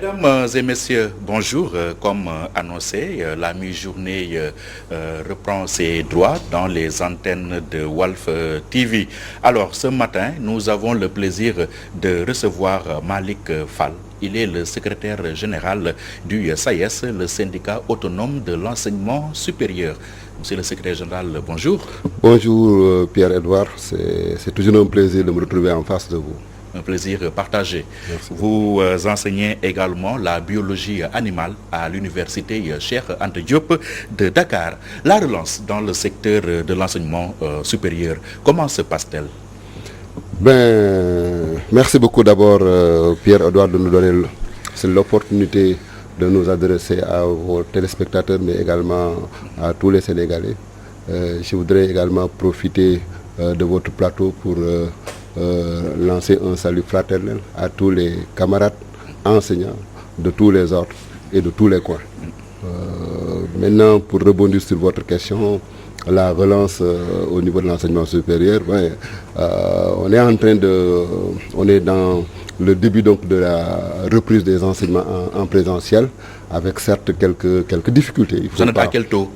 Mesdames et messieurs, bonjour. Comme annoncé, la mi-journée reprend ses droits dans les antennes de Walf TV. Alors, ce matin, nous avons le plaisir de recevoir Malick Fall. Il est le secrétaire général du SAES, le syndicat autonome de l'enseignement supérieur. Monsieur le secrétaire général, bonjour. Bonjour Pierre-Edouard, c'est toujours un plaisir de me retrouver en face de vous. Un plaisir partagé. Merci. Vous enseignez également la biologie animale à l'université Cheikh Anta Diop de Dakar. La relance dans le secteur de l'enseignement supérieur, comment se passe-t-elle? Merci beaucoup d'abord Pierre-Edouard de nous donner l'opportunité de nous adresser à vos téléspectateurs, mais également à tous les Sénégalais. Je voudrais également profiter de votre plateau pour lancer un salut fraternel à tous les camarades enseignants de tous les ordres et de tous les coins. Maintenant, pour rebondir sur votre question, la relance au niveau de l'enseignement supérieur, on est dans le début donc de la reprise des enseignements en présentiel, avec certes quelques difficultés. Vous en êtes à quel taux?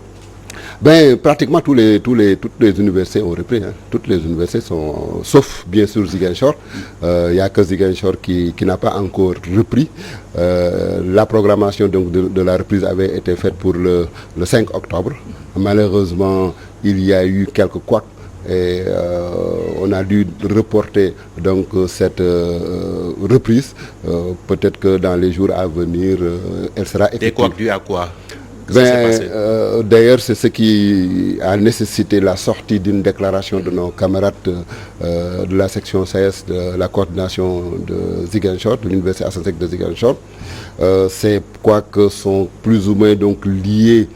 Pratiquement toutes les universités ont repris. Toutes les universités sont, sauf bien sûr Ziguinchor. Il n'y a que Ziguinchor qui n'a pas encore repris. La programmation donc de la reprise avait été faite pour le 5 octobre. Malheureusement, il y a eu quelques couacs et on a dû reporter donc cette reprise. Peut-être que dans les jours à venir, elle sera effective. Des couacs dus à quoi? D'ailleurs, c'est ce qui a nécessité la sortie d'une déclaration de nos camarades de la section SAES de la coordination de Ziguinchor, de l'université Assasec de Ziguinchor. Ces couacs sont plus ou moins donc liés,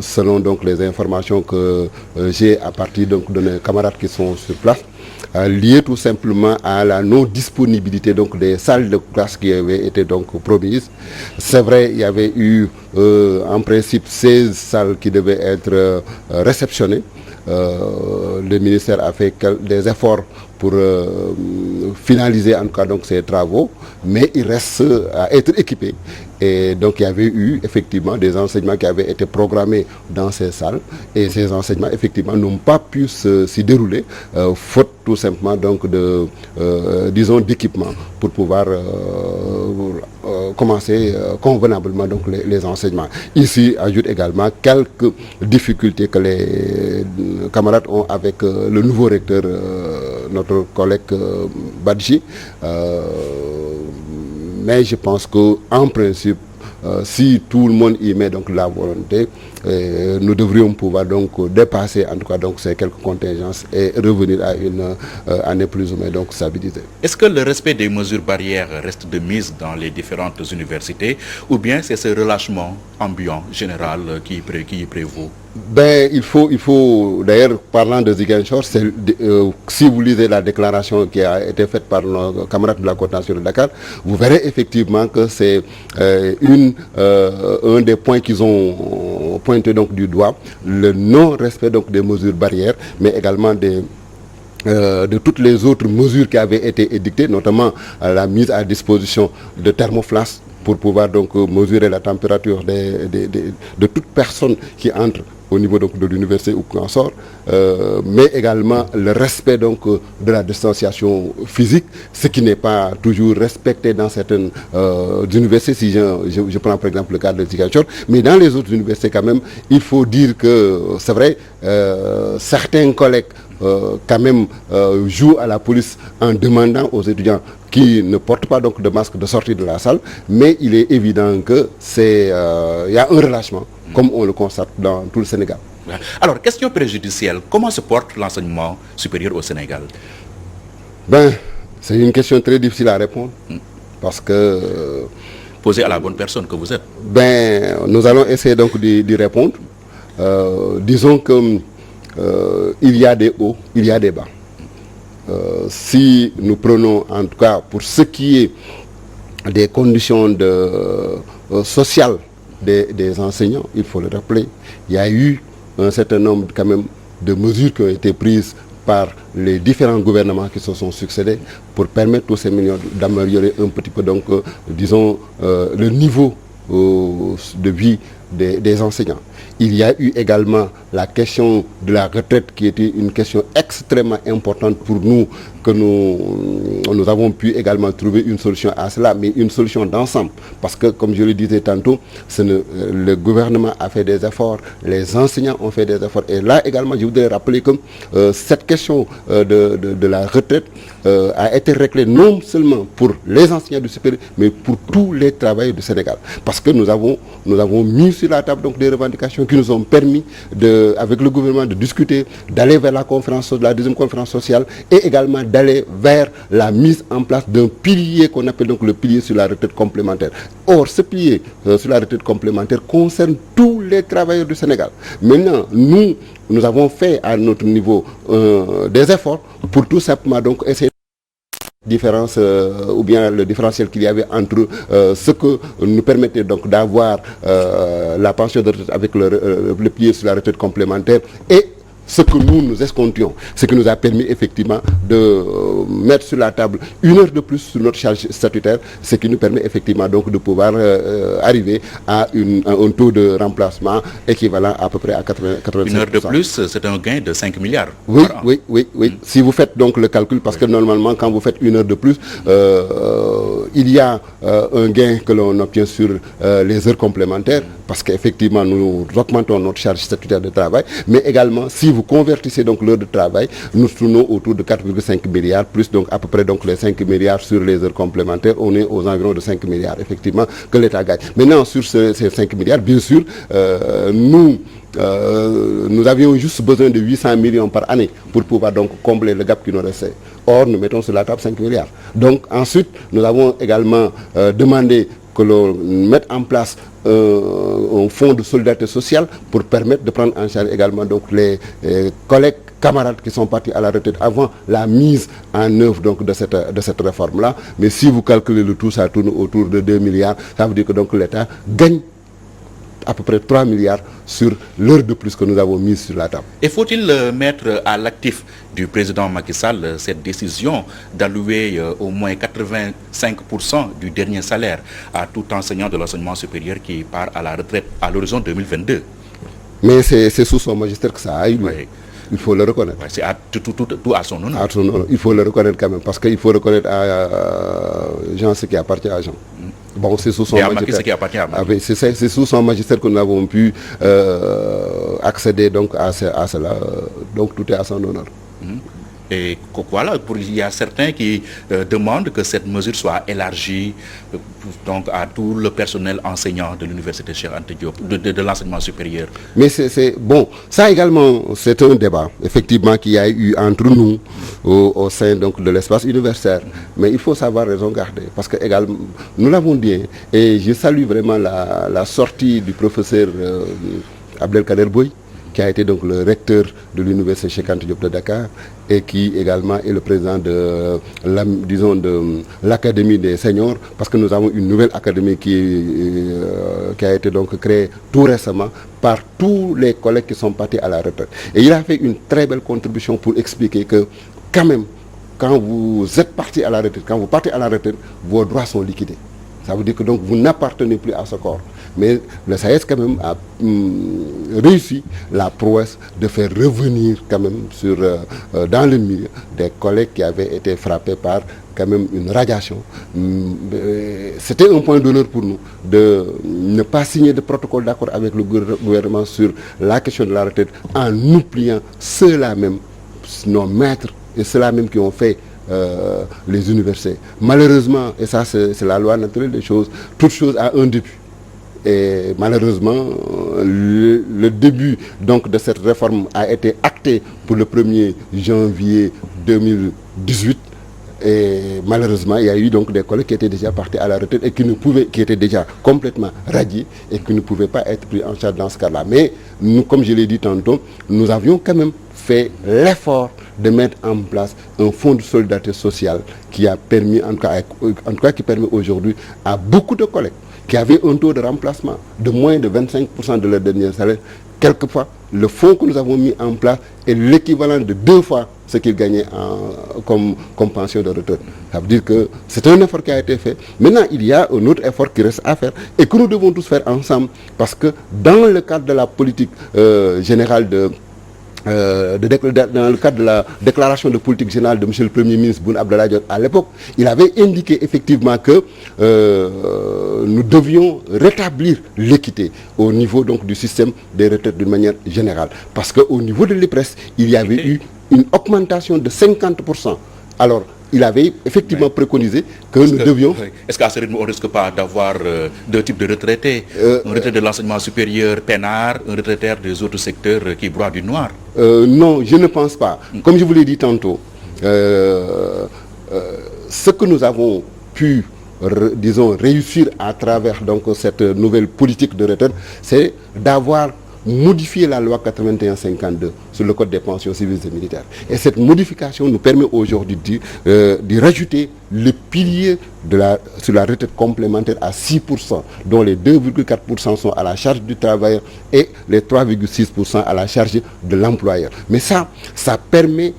selon donc les informations que j'ai à partir donc de mes camarades qui sont sur place, lié tout simplement à la non-disponibilité donc des salles de classe qui avaient été donc promises. C'est vrai, il y avait eu en principe 16 salles qui devaient être réceptionnées. Le ministère a fait des efforts pour finaliser en tout cas donc ces travaux, mais il reste à être équipé. Et donc il y avait eu effectivement des enseignements qui avaient été programmés dans ces salles, et ces enseignements effectivement n'ont pas pu s'y dérouler, faute tout simplement donc disons d'équipement pour pouvoir commencer convenablement donc les enseignements. Ici ajoute également quelques difficultés que les camarades ont avec le nouveau recteur, notre collègue Badji. Mais je pense qu'en principe, si tout le monde y met donc la volonté, nous devrions pouvoir donc dépasser en tout cas donc ces quelques contingences et revenir à une année plus ou moins donc stabilisée. Est-ce que le respect des mesures barrières reste de mise dans les différentes universités, ou bien c'est ce relâchement ambiant général qui prévaut? Il faut d'ailleurs, parlant de Ziguinchor, si vous lisez la déclaration qui a été faite par nos camarades de la coordination de Dakar, vous verrez effectivement que c'est un des points qu'ils ont pointé donc du doigt, le non-respect donc des mesures barrières, mais également de toutes les autres mesures qui avaient été édictées, notamment la mise à disposition de thermoflasques pour pouvoir donc mesurer la température de toute personne qui entre au niveau donc de l'université ou qui en sort, mais également le respect donc de la distanciation physique, ce qui n'est pas toujours respecté dans certaines universités. Si je prends par exemple le cas de Ziguinchor, mais dans les autres universités quand même, il faut dire que c'est vrai, certains collègues quand même jouent à la police en demandant aux étudiants qui ne portent pas donc de masque de sortir de la salle, mais il est évident que il y a un relâchement, comme on le constate dans tout le Sénégal. Alors, question préjudicielle, comment se porte l'enseignement supérieur au Sénégal? C'est une question très difficile à répondre, parce que... Posée à la bonne personne que vous êtes. Nous allons essayer donc d'y répondre. Disons que il y a des hauts, il y a des bas. Si nous prenons en tout cas pour ce qui est des conditions sociales des enseignants, il faut le rappeler, il y a eu un certain nombre quand même de mesures qui ont été prises par les différents gouvernements qui se sont succédés pour permettre tous ces millions d'améliorer un petit peu donc disons le niveau de vie des enseignants. Il y a eu également la question de la retraite qui était une question extrêmement importante pour nous, que nous avons pu également trouver une solution à cela, mais une solution d'ensemble. Parce que, comme je le disais tantôt, le gouvernement a fait des efforts, les enseignants ont fait des efforts. Et là également, je voudrais rappeler que cette question de la retraite a été réglée non seulement pour les enseignants du supérieur, mais pour tous les travailleurs du Sénégal. Parce que nous avons mis sur la table donc des revendications qui nous ont permis, avec le gouvernement, de discuter, d'aller vers la deuxième conférence sociale et également d'aller vers la mise en place d'un pilier qu'on appelle donc le pilier sur la retraite complémentaire. Or, ce pilier sur la retraite complémentaire concerne tous les travailleurs du Sénégal. Maintenant, nous avons fait à notre niveau des efforts pour tout simplement donc essayer différence ou bien le différentiel qu'il y avait entre ce que nous permettait donc d'avoir la pension de retraite avec le pilier sur la retraite complémentaire et ce que nous escomptions, ce qui nous a permis effectivement de mettre sur la table 1 heure de plus sur notre charge statutaire, ce qui nous permet effectivement donc de pouvoir arriver à un taux de remplacement équivalent à peu près à 85%. 1 heure de plus, c'est un gain de 5 milliards. Oui, oui. Si vous faites donc le calcul, parce que normalement quand vous faites 1 heure de plus, il y a un gain que l'on obtient sur les heures complémentaires, parce qu'effectivement nous augmentons notre charge statutaire de travail, mais également si vous convertissez donc l'heure de travail, nous tournons autour de 4,5 milliards, plus donc à peu près donc les 5 milliards sur les heures complémentaires, on est aux environs de 5 milliards effectivement que l'État gagne. Maintenant sur ces 5 milliards, bien sûr, nous avions juste besoin de 800 millions par année pour pouvoir donc combler le gap qui nous restait. Or, nous mettons sur la table 5 milliards. Donc ensuite, nous avons également demandé que l'on mette en place un fonds de solidarité sociale pour permettre de prendre en charge également donc les collègues, camarades qui sont partis à la retraite avant la mise en œuvre donc de cette réforme-là. Mais si vous calculez le tout, ça tourne autour de 2 milliards. Ça veut dire que donc l'État gagne à peu près 3 milliards sur l'heure de plus que nous avons mise sur la table. Et faut-il mettre à l'actif du président Macky Sall cette décision d'allouer au moins 85% du dernier salaire à tout enseignant de l'enseignement supérieur qui part à la retraite à l'horizon 2022? Mais c'est sous son magistère que ça a eu lieu. Oui. Il faut le reconnaître. Ouais, c'est tout à son honneur. À son honneur. Il faut le reconnaître quand même, parce qu'il faut reconnaître à Jean ce qui appartient à Jean. Bon, c'est sous son magistère. C'est sous son magistère que nous avons pu accéder donc à cela. Donc tout est à son honneur. Et voilà, il y a certains qui demandent que cette mesure soit élargie donc à tout le personnel enseignant de l'université Cheikh Anta Diop, de l'enseignement supérieur. Mais c'est bon, ça également c'est un débat effectivement qu'il y a eu entre nous au sein donc de l'espace universitaire. Mais il faut savoir raison garder, parce que également nous l'avons dit, et je salue vraiment la sortie du professeur Abdelkader Boy, qui a été donc le recteur de l'université Cheikh Anta Diop de Dakar et qui également est le président de l'académie des seniors, parce que nous avons une nouvelle académie qui a été donc créée tout récemment par tous les collègues qui sont partis à la retraite. Et il a fait une très belle contribution pour expliquer que quand même, quand vous êtes parti à la retraite, quand vous partez à la retraite, vos droits sont liquidés. Ça veut dire que donc vous n'appartenez plus à ce corps. Mais le SAES quand même a réussi la prouesse de faire revenir quand même dans le milieu des collègues qui avaient été frappés par quand même une radiation. C'était un point d'honneur pour nous de ne pas signer de protocole d'accord avec le gouvernement sur la question de la retraite en oubliant ceux-là même, nos maîtres et ceux-là même qui ont fait les universités. Malheureusement, et ça c'est la loi naturelle des choses, toute chose a un début. Et malheureusement, le début donc de cette réforme a été acté pour le 1er janvier 2018. Et malheureusement, il y a eu donc des collègues qui étaient déjà partis à la retraite et qui étaient déjà complètement radiés et qui ne pouvaient pas être pris en charge dans ce cas-là. Mais nous, comme je l'ai dit tantôt, nous avions quand même fait l'effort de mettre en place un fonds de solidarité sociale qui a permis, en tout cas qui permet aujourd'hui à beaucoup de collègues qui avaient un taux de remplacement de moins de 25% de leur dernier salaire, quelquefois, le fonds que nous avons mis en place est l'équivalent de 2 fois ce qu'il gagnait comme pension de retraite. Ça veut dire que c'est un effort qui a été fait. Maintenant, il y a un autre effort qui reste à faire et que nous devons tous faire ensemble, parce que dans le cadre de la politique générale dans le cadre de la déclaration de politique générale de M. le Premier ministre Boun Abdallah Dionne à l'époque, il avait indiqué effectivement que nous devions rétablir l'équité au niveau donc du système des retraites d'une manière générale. Parce qu'au niveau de l'IPRES, il y avait eu une augmentation de 50%. Alors, il avait effectivement préconisé que nous devions... Est-ce qu'à ce rythme, on ne risque pas d'avoir 2 types de retraités, un retraité de l'enseignement supérieur peinard, un retraitaire des autres secteurs qui broient du noir? Non, je ne pense pas. Comme je vous l'ai dit tantôt, ce que nous avons pu, disons, réussir à travers donc, cette nouvelle politique de retraite, c'est d'avoir modifier la loi 81-52 sur le code des pensions civiles et militaires. Et cette modification nous permet aujourd'hui de rajouter le pilier sur la retraite complémentaire à 6%, dont les 2,4% sont à la charge du travailleur et les 3,6% à la charge de l'employeur. Mais ça permet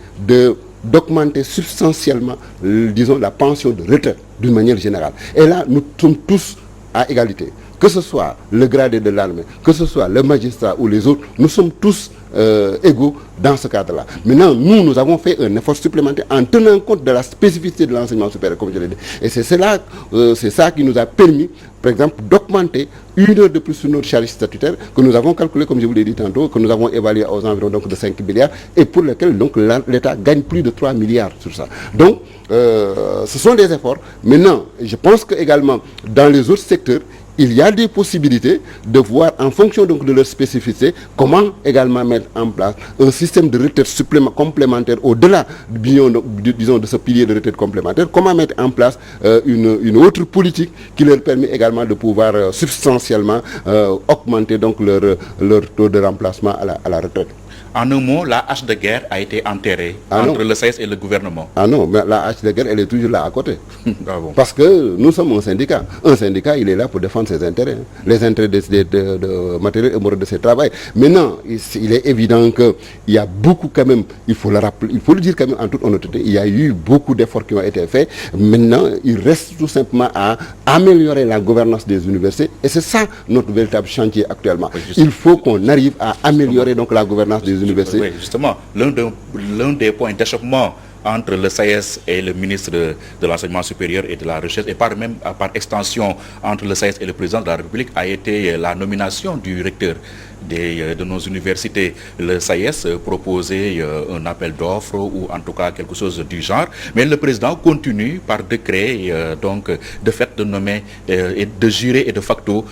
d'augmenter substantiellement, disons, la pension de retraite d'une manière générale. Et là, nous sommes tous à égalité. Que ce soit le gradé de l'armée, que ce soit le magistrat ou les autres, nous sommes tous égaux dans ce cadre-là. Maintenant, nous avons fait un effort supplémentaire en tenant compte de la spécificité de l'enseignement supérieur, comme je l'ai dit. Et c'est ça qui nous a permis, par exemple, d'augmenter 1 heure de plus sur notre charge statutaire que nous avons calculé, comme je vous l'ai dit tantôt, que nous avons évalué aux environs donc, de 5 milliards et pour lesquels donc, l'État gagne plus de 3 milliards sur ça. Donc, ce sont des efforts. Maintenant, je pense que également dans les autres secteurs, il y a des possibilités de voir en fonction donc de leur spécificité comment également mettre en place un système de retraite complémentaire au-delà disons de ce pilier de retraite complémentaire, comment mettre en place une autre politique qui leur permet également de pouvoir substantiellement augmenter donc leur taux de remplacement à la retraite. En un mot, la hache de guerre a été enterrée entre le SAES et le gouvernement. Ah non, mais la hache de guerre, elle est toujours là à côté. Ah bon. Parce que nous sommes un syndicat. Un syndicat, il est là pour défendre ses intérêts. Les intérêts de matériel et moral de ses travail. Maintenant, il est évident qu'il y a beaucoup quand même, il faut le rappeler, il faut le dire quand même en toute honnêteté, il y a eu beaucoup d'efforts qui ont été faits. Maintenant, il reste tout simplement à améliorer la gouvernance des universités. Et c'est ça notre véritable chantier actuellement. Oui, il faut qu'on arrive à améliorer donc la gouvernance des universités. Oui, justement, l'un des points d'achoppement entre le SAES et le ministre de l'Enseignement supérieur et de la Recherche, et par extension entre le SAES et le président de la République, a été la nomination du recteur de nos universités. Le SAES proposait un appel d'offres ou en tout cas quelque chose du genre, mais le président continue par décret donc de fait de nommer et de jurer et de facto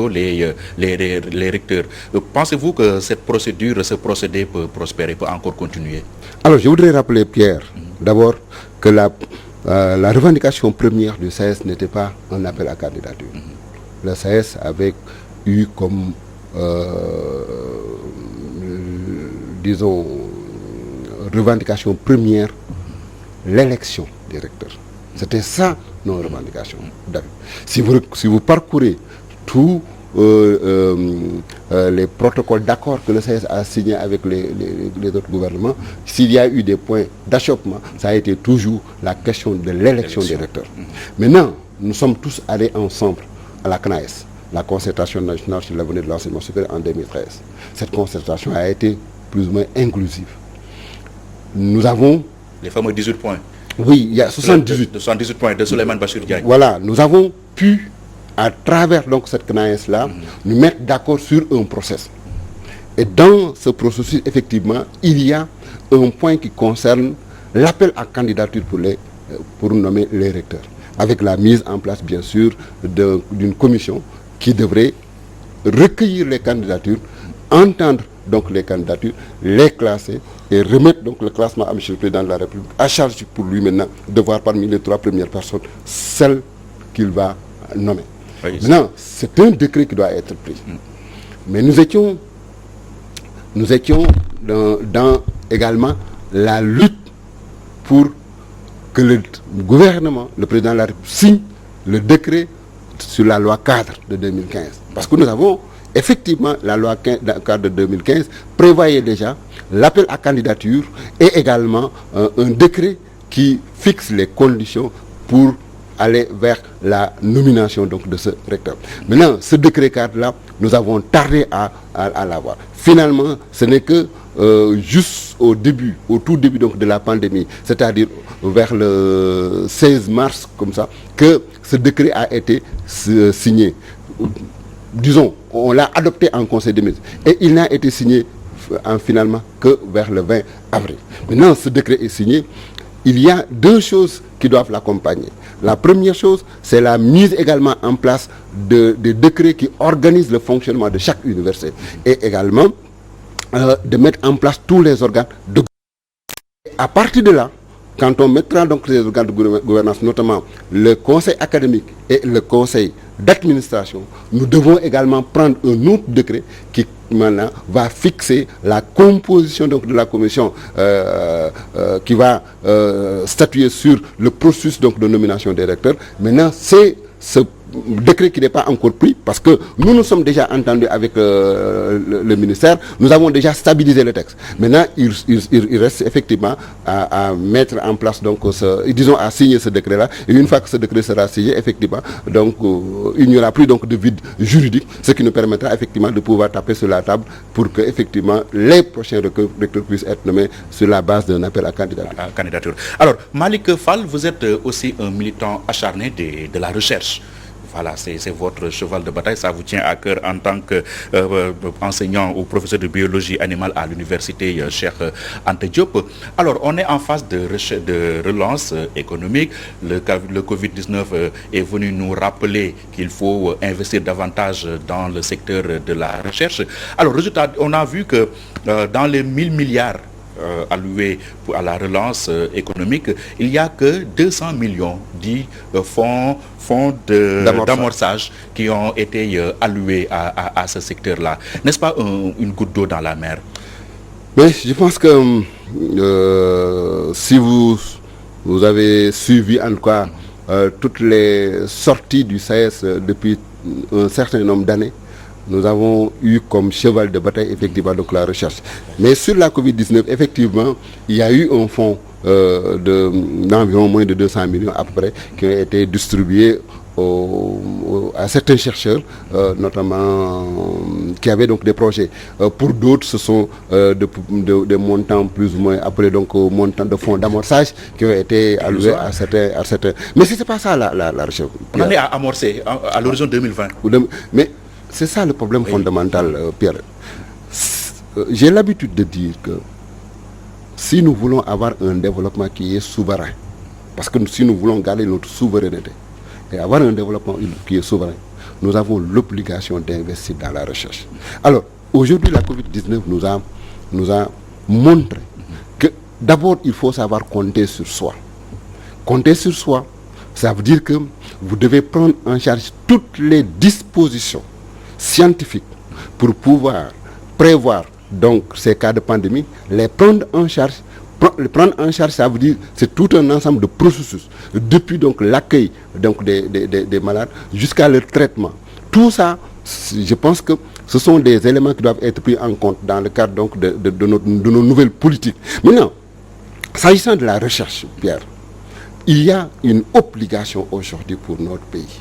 les recteurs. Pensez-vous que cette procédure, ce procédé peut prospérer, peut encore continuer? Alors je voudrais rappeler, Pierre, d'abord que la revendication première du SAES n'était pas un appel à candidature. Le SAES avait eu comme disons, revendication première, l'élection des recteurs. C'était ça nos revendications. Si vous parcourez tous les protocoles d'accord que le SAES a signé avec les autres gouvernements, s'il y a eu des points d'achoppement, ça a été toujours la question de l'élection des recteurs. Maintenant, nous sommes tous allés ensemble à la CNAES, la concertation nationale sur l'avenir de l'enseignement supérieur en 2013. Cette concertation a été plus ou moins inclusive. Nous avons... Les fameux 18 points. Oui, il y a 78. 78 points de Souleymane Bachir Diagne. Voilà, nous avons pu, à travers donc cette CNAES-là, nous mettre d'accord sur un process. Et dans ce processus, effectivement, il y a un point qui concerne l'appel à candidature pour nommer les recteurs, avec la mise en place, bien sûr, d'une commission qui devrait recueillir les candidatures, entendre donc les candidatures, les classer et remettre donc le classement à M. le Président de la République, à charge pour lui maintenant de voir parmi les 3 premières personnes celles qu'il va nommer. Oui, maintenant, c'est un décret qui doit être pris. Mais nous étions dans également la lutte pour que le gouvernement, le Président de la République, signe le décret sur la loi cadre de 2015. Parce que nous avons effectivement, la loi cadre de 2015 prévoyait déjà l'appel à candidature et également un décret qui fixe les conditions pour aller vers la nomination donc de ce recteur. Maintenant, ce décret cadre-là, nous avons tardé à l'avoir. Finalement, ce n'est que juste au tout début donc de la pandémie, c'est-à-dire vers le 16 mars, comme ça, que ce décret a été signé. Disons, on l'a adopté en Conseil des ministres et il n'a été signé finalement que vers le 20 avril. Maintenant, ce décret est signé. Il y a deux choses qui doivent l'accompagner. La première chose, c'est la mise également en place de décrets qui organisent le fonctionnement de chaque université et également de mettre en place tous les organes de gouvernance. À partir de là, quand on mettra donc les organes de gouvernance, notamment le conseil académique et le conseil d'administration, nous devons également prendre un autre décret qui maintenant va fixer la composition donc de la commission qui va statuer sur le processus donc de nomination des recteurs. Maintenant, c'est ce décret qui n'est pas encore pris parce que nous sommes déjà entendus avec le ministère, nous avons déjà stabilisé le texte. Maintenant, il reste effectivement à mettre en place donc à signer ce décret-là. Et une fois que ce décret sera signé, effectivement, donc il n'y aura plus donc de vide juridique, ce qui nous permettra effectivement de pouvoir taper sur la table pour que effectivement les prochains recteurs puissent être nommés sur la base d'un appel à candidature. Alors, Malick Fall, vous êtes aussi un militant acharné de la recherche. Voilà, c'est votre cheval de bataille, ça vous tient à cœur en tant qu'enseignant ou professeur de biologie animale à l'université Cheikh Anta Diop. Alors, on est en phase de relance économique. Le Covid-19 est venu nous rappeler qu'il faut investir davantage dans le secteur de la recherche. Alors, résultat, on a vu que dans les 1000 milliards alloués à la relance économique, il n'y a que 200 millions dits fonds d'amorçage qui ont été alloués à ce secteur-là. N'est-ce pas une goutte d'eau dans la mer? Mais je pense que si vous avez suivi en tout cas toutes les sorties du SAES depuis un certain nombre d'années, nous avons eu comme cheval de bataille effectivement donc la recherche. Mais sur la Covid-19, effectivement, il y a eu un fonds d'environ moins de 200 millions à peu près qui ont été distribués à certains chercheurs, notamment qui avaient donc des projets. Pour d'autres, ce sont des montants plus ou moins appelés donc montants de fonds d'amorçage qui ont été alloués à certains. Mais ce n'est pas ça la recherche. On en est à amorcer à l'horizon 2020. Mais c'est ça le problème fondamental, Pierre. J'ai l'habitude de dire que si nous voulons avoir un développement qui est souverain, parce que si nous voulons garder notre souveraineté et avoir un développement qui est souverain, nous avons l'obligation d'investir dans la recherche. Alors, aujourd'hui, la Covid-19 nous a montré que d'abord, il faut savoir compter sur soi. Compter sur soi, ça veut dire que vous devez prendre en charge toutes les dispositions scientifiques pour pouvoir prévoir donc ces cas de pandémie, les prendre en charge. Prendre en charge, ça veut dire c'est tout un ensemble de processus, depuis donc l'accueil donc des malades jusqu'à leur traitement. Tout ça, je pense que ce sont des éléments qui doivent être pris en compte dans le cadre donc de nos nouvelles politiques. Maintenant, s'agissant de la recherche, Pierre, il y a une obligation aujourd'hui pour notre pays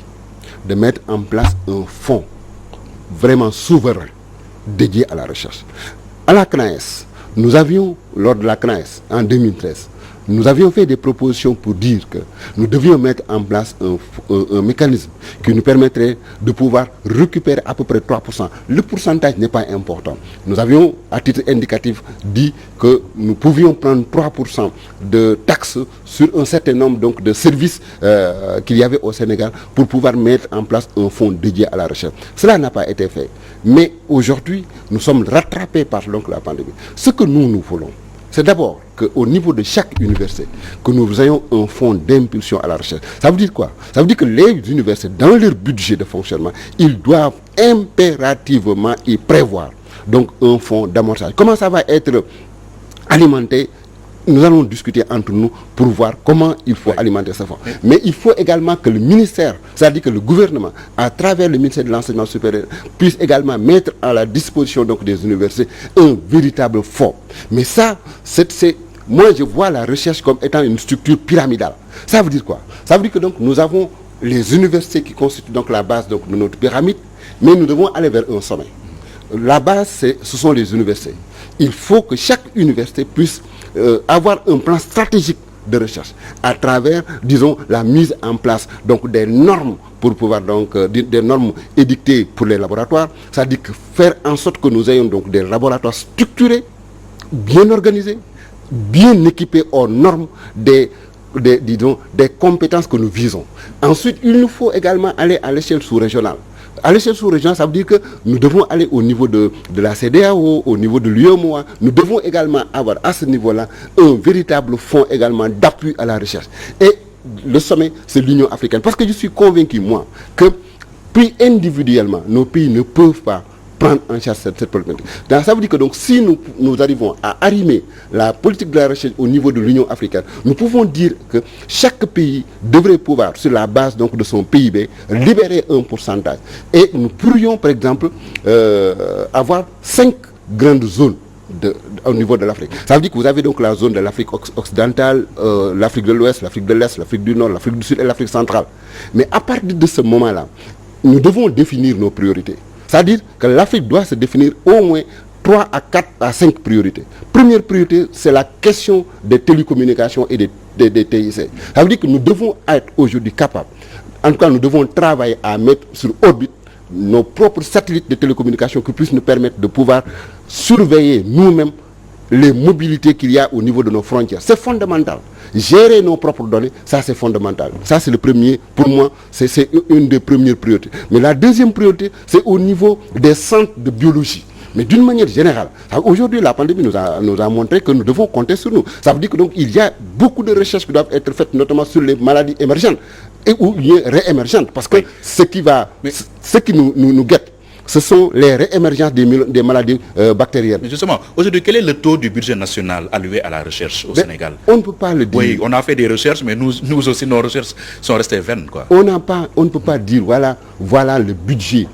de mettre en place un fonds vraiment souverain dédié à la recherche. À la CNAES, nous avions, lors de la CNAES, en 2013, nous avions fait des propositions pour dire que nous devions mettre en place un mécanisme qui nous permettrait de pouvoir récupérer à peu près 3%. Le pourcentage n'est pas important. Nous avions, à titre indicatif, dit que nous pouvions prendre 3% de taxes sur un certain nombre donc, de services qu'il y avait au Sénégal pour pouvoir mettre en place un fonds dédié à la recherche. Cela n'a pas été fait. Mais aujourd'hui, nous sommes rattrapés par donc, la pandémie. Ce que nous voulons, c'est d'abord qu'au niveau de chaque université, que nous ayons un fonds d'impulsion à la recherche. Ça veut dire quoi? Ça veut dire que les universités, dans leur budget de fonctionnement, ils doivent impérativement y prévoir donc un fonds d'amorçage. Comment ça va être alimenté? nous allons discuter entre nous pour voir comment il faut alimenter ce fonds. Mais il faut également que le ministère, c'est-à-dire que le gouvernement, à travers le ministère de l'enseignement supérieur, puisse également mettre à la disposition donc des universités un véritable fonds. Mais ça, moi je vois la recherche comme étant une structure pyramidale. Ça veut dire quoi? Ça veut dire que donc nous avons les universités qui constituent donc la base donc, de notre pyramide, mais nous devons aller vers un sommet. La base, ce sont les universités. Il faut que chaque université puisse avoir un plan stratégique de recherche à travers, disons, la mise en place donc des normes pour pouvoir donc des normes édictées pour les laboratoires, c'est-à-dire que faire en sorte que nous ayons donc des laboratoires structurés, bien organisés, bien équipés aux normes des compétences que nous visons. Ensuite, il nous faut également aller à l'échelle sous-régionale. À l'échelle sous-régionale, ça veut dire que nous devons aller au niveau de la CEDEAO, au niveau de l'UEMOA. Nous devons également avoir à ce niveau-là un véritable fonds également d'appui à la recherche. Et le sommet, c'est l'Union africaine. Parce que je suis convaincu, moi, que pris individuellement, nos pays ne peuvent pas prendre en charge cette problématique. Donc, ça veut dire que donc, si nous arrivons à arrimer la politique de la recherche au niveau de l'Union africaine, nous pouvons dire que chaque pays devrait pouvoir, sur la base donc, de son PIB, libérer un pourcentage. Et nous pourrions, par exemple, avoir 5 grandes zones au niveau de l'Afrique. Ça veut dire que vous avez donc la zone de l'Afrique occidentale, l'Afrique de l'Ouest, l'Afrique de l'Est, l'Afrique du Nord, l'Afrique du Sud et l'Afrique centrale. Mais à partir de ce moment-là, nous devons définir nos priorités. C'est-à-dire que l'Afrique doit se définir au moins 3 à 4 à 5 priorités. Première priorité, c'est la question des télécommunications et des TIC. Ça veut dire que nous devons être aujourd'hui capables, en tout cas nous devons travailler à mettre sur orbite nos propres satellites de télécommunications qui puissent nous permettre de pouvoir surveiller nous-mêmes les mobilités qu'il y a au niveau de nos frontières. C'est fondamental. Gérer nos propres données, ça c'est fondamental. Ça c'est le premier, pour moi, c'est une des premières priorités. Mais la deuxième priorité, c'est au niveau des centres de biologie. Mais d'une manière générale, aujourd'hui la pandémie nous a montré que nous devons compter sur nous. Ça veut dire que donc il y a beaucoup de recherches qui doivent être faites, notamment sur les maladies émergentes et ou réémergentes. Parce que ce qui nous guette, ce sont les réémergences des maladies bactériennes. Mais justement, aujourd'hui, quel est le taux du budget national alloué à la recherche au Sénégal? On ne peut pas le dire. Oui, on a fait des recherches, mais nous aussi, nos recherches sont restées vaines, quoi. On ne peut pas dire, voilà le budget.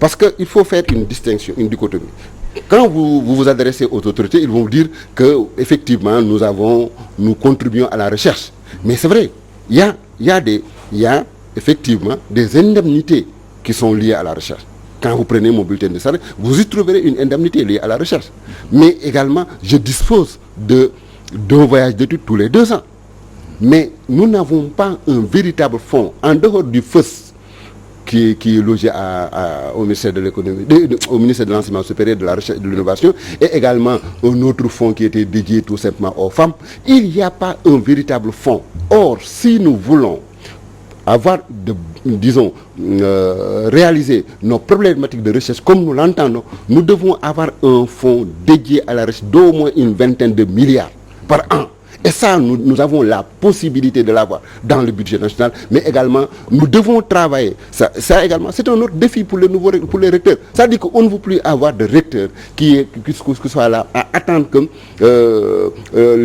Parce qu'il faut faire une distinction, une dichotomie. Quand vous vous adressez aux autorités, ils vont vous dire qu'effectivement, nous contribuons à la recherche. Mais c'est vrai, il y a effectivement des indemnités qui sont liées à la recherche. Quand vous prenez mon bulletin de salaire, vous y trouverez une indemnité liée à la recherche. Mais également, je dispose d'un voyage d'études tous les 2 ans. Mais nous n'avons pas un véritable fonds, en dehors du FES, qui est logé au ministère de l'économie, au ministère de l'enseignement supérieur, de la recherche et de l'innovation, et également un autre fonds qui était dédié tout simplement aux femmes. Il n'y a pas un véritable fonds. Or, si nous voulons avoir, réaliser nos problématiques de recherche comme nous l'entendons, nous devons avoir un fonds dédié à la recherche d'au moins une vingtaine de milliards par an. Et ça, nous avons la possibilité de l'avoir dans le budget national, mais également, nous devons travailler. Ça également, c'est un autre défi pour les recteurs. Ça dit qu'on ne veut plus avoir de recteurs qui soient là à attendre que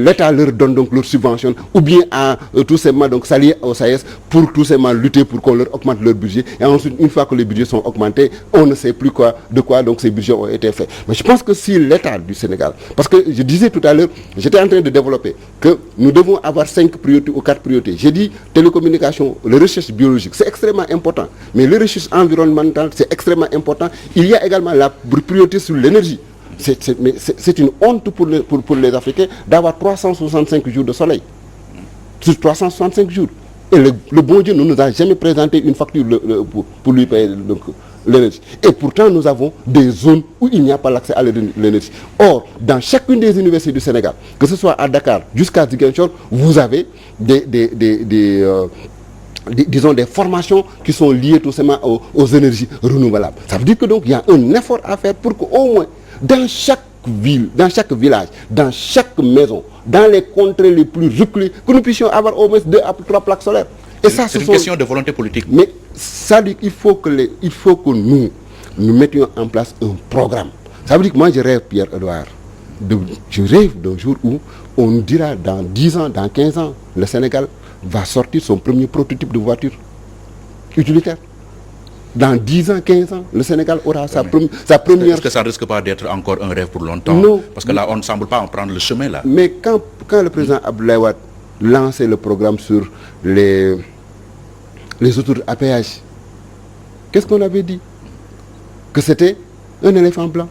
l'État leur donne donc leur subvention, ou bien à tout simplement donc s'allier au SAES pour tout simplement lutter pour qu'on leur augmente leur budget. Et ensuite, une fois que les budgets sont augmentés, on ne sait plus de quoi donc ces budgets ont été faits. Mais je pense que si l'État du Sénégal, parce que je disais tout à l'heure, j'étais en train de développer que nous devons avoir 5 priorités ou 4 priorités. J'ai dit télécommunications, les recherches biologiques, c'est extrêmement important. Mais les recherches environnementales, c'est extrêmement important. Il y a également la priorité sur l'énergie. C'est une honte pour les Africains d'avoir 365 jours de soleil. Sur 365 jours. Et le bon Dieu ne nous a jamais présenté une facture pour lui payer l'énergie. Et pourtant, nous avons des zones où il n'y a pas l'accès à l'énergie. Or, dans chacune des universités du Sénégal, que ce soit à Dakar jusqu'à Ziguinchor, vous avez disons des formations qui sont liées tout simplement aux énergies renouvelables. Ça veut dire que donc il y a un effort à faire pour qu'au moins dans chaque ville, dans chaque village, dans chaque maison, dans les contrées les plus reculées, que nous puissions avoir au moins 2 à 3 plaques solaires. Et ça, c'est une question de volonté politique. Mais ça dit qu'il faut que nous mettions en place un programme. Ça veut dire que moi je rêve, Pierre-Edouard, je rêve d'un jour où on nous dira dans 10 ans, dans 15 ans, le Sénégal va sortir son premier prototype de voiture utilitaire. Dans 10 ans, 15 ans, le Sénégal aura sa première... Est-ce que ça ne risque pas d'être encore un rêve pour longtemps? Non. Parce que là, on ne semble pas en prendre le chemin, là. Mais quand le président Abdoulaye Wade lançait le programme sur les autoroutes à péage, qu'est-ce qu'on avait dit? Que c'était un éléphant blanc.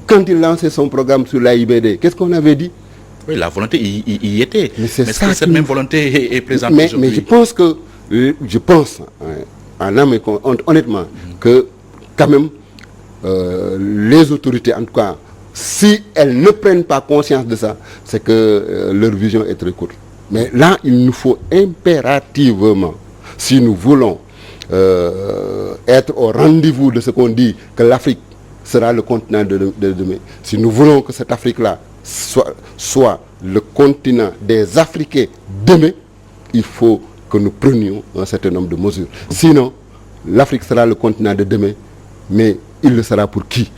Quand il lançait son programme sur l'AIBD, qu'est-ce qu'on avait dit? Oui, la volonté y était. Mais c'est ça que cette même volonté est présente aujourd'hui. Mais je pense, en âme et honnêtement, que quand même, les autorités, en tout cas, si elles ne prennent pas conscience de ça, c'est que leur vision est très courte. Mais là, il nous faut impérativement, si nous voulons être au rendez-vous de ce qu'on dit, que l'Afrique sera le continent de demain, si nous voulons que cette Afrique-là soit le continent des Africains demain, il faut que nous prenions un certain nombre de mesures. Sinon, l'Afrique sera le continent de demain, mais il le sera pour qui?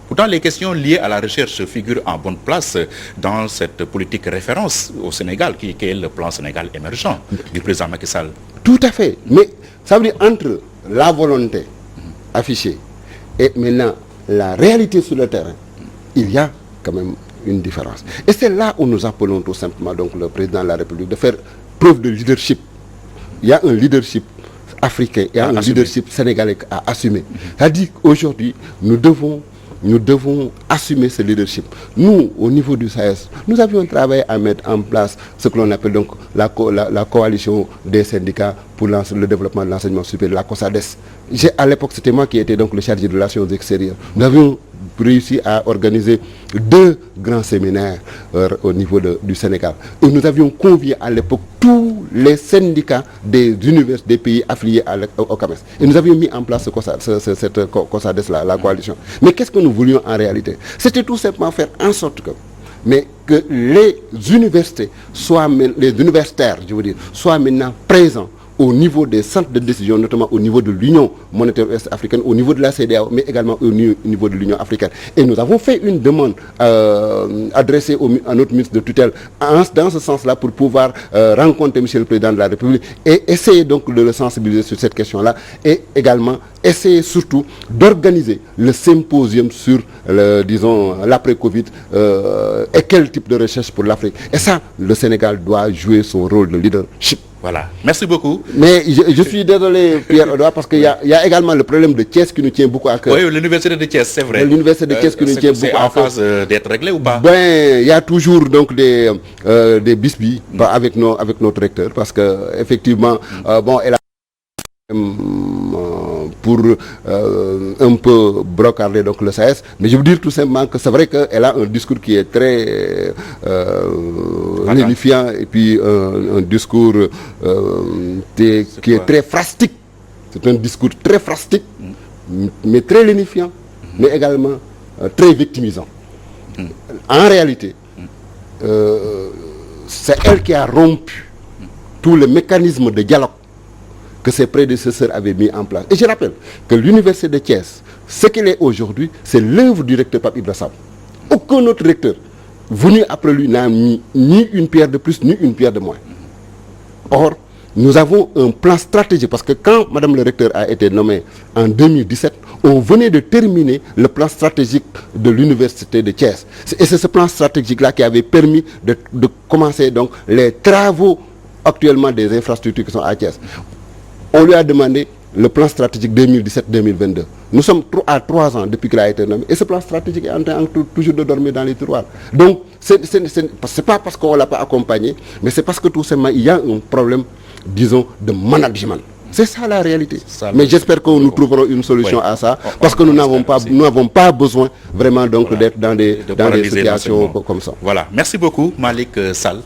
Pourtant, les questions liées à la recherche figurent en bonne place dans cette politique référence au Sénégal, qui est le plan Sénégal émergent du président Macky Sall. Tout à fait. Mais ça veut dire entre la volonté affichée et maintenant la réalité sur le terrain, il y a quand même une différence. Et c'est là où nous appelons tout simplement donc le président de la République de faire preuve de leadership. Il y a un leadership africain, il y a un leadership sénégalais à assumer. C'est-à-dire qu'aujourd'hui, nous devons assumer ce leadership. Nous, au niveau du SAES, nous avions travaillé à mettre en place ce que l'on appelle donc la coalition des syndicats pour le développement de l'enseignement supérieur, la COSADES. À l'époque, c'était moi qui étais donc le chargé de relations extérieures. Nous avions réussi à organiser 2 grands séminaires au niveau du Sénégal. Et nous avions convié à l'époque tous les syndicats des universités des pays affiliés au CAMES. Et nous avions mis en place cette COSADES-là, la coalition. Mais qu'est-ce que nous voulions en réalité? C'était tout simplement faire en sorte que les universités les universitaires, je veux dire, soient maintenant présents au niveau des centres de décision, notamment au niveau de l'Union monétaire ouest-africaine, au niveau de la CEDEAO, mais également au niveau de l'Union africaine. Et nous avons fait une demande adressée à notre ministre de tutelle dans ce sens-là pour pouvoir rencontrer M. le Président de la République et essayer donc de le sensibiliser sur cette question-là et également essayer surtout d'organiser le symposium sur, l'après-Covid et quel type de recherche pour l'Afrique. Et ça, le Sénégal doit jouer son rôle de leadership. Voilà, merci beaucoup. Mais je suis désolé, Pierre-Edouard, parce qu'il y a également le problème de Thiès qui nous tient beaucoup à cœur. Oui, l'université de Thiès, c'est vrai. L'université de Thiès qui nous tient beaucoup à cœur. C'est en phase d'être réglé ou pas? Ben, il y a toujours donc des bisbilles avec notre recteur, parce que effectivement, elle a pour un peu brocarder donc le SAES, mais je veux dire tout simplement que c'est vrai qu'elle a un discours qui est très lénifiant et puis un discours qui est très phrastique. C'est un discours très phrastique, mais très lénifiant, mais également très victimisant. En réalité, c'est elle qui a rompu tous les mécanismes de dialogue que ses prédécesseurs avaient mis en place. Et je rappelle que l'université de Thiès, ce qu'elle est aujourd'hui, c'est l'œuvre du recteur Pape Ibra Samb. Aucun autre recteur venu après lui n'a mis ni une pierre de plus, ni une pierre de moins. Or, nous avons un plan stratégique, parce que quand Madame le recteur a été nommée en 2017, on venait de terminer le plan stratégique de l'université de Thiès. Et c'est ce plan stratégique-là qui avait permis de commencer donc les travaux actuellement des infrastructures qui sont à Thiès. On lui a demandé le plan stratégique 2017-2022. Nous sommes à 3 ans depuis qu'il a été nommé. Et ce plan stratégique est en train toujours de dormir dans les tiroirs. Donc, ce n'est pas parce qu'on ne l'a pas accompagné, mais c'est parce que tout simplement, il y a un problème, disons, de management. C'est ça la réalité. Mais j'espère que nous trouverons une solution à ça, parce que nous n'avons pas besoin vraiment donc d'être dans des situations comme ça. Voilà. Merci beaucoup, Malick Sall,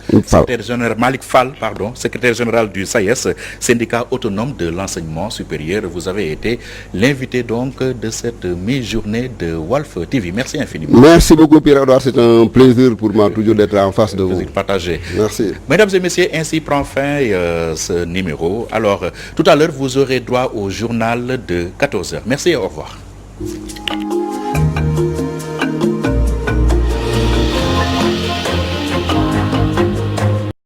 Malick Fall, secrétaire général du SAES, syndicat autonome de l'enseignement supérieur. Vous avez été l'invité donc de cette mi-journée de Walf TV. Merci infiniment. Merci beaucoup, Pierre-Edouard. C'est un plaisir pour moi toujours d'être en face de vous. Plaisir partagé. Merci. Mesdames et messieurs, ainsi prend fin ce numéro. Alors, tout à l'heure, vous aurez droit au journal de 14h. Merci et au revoir.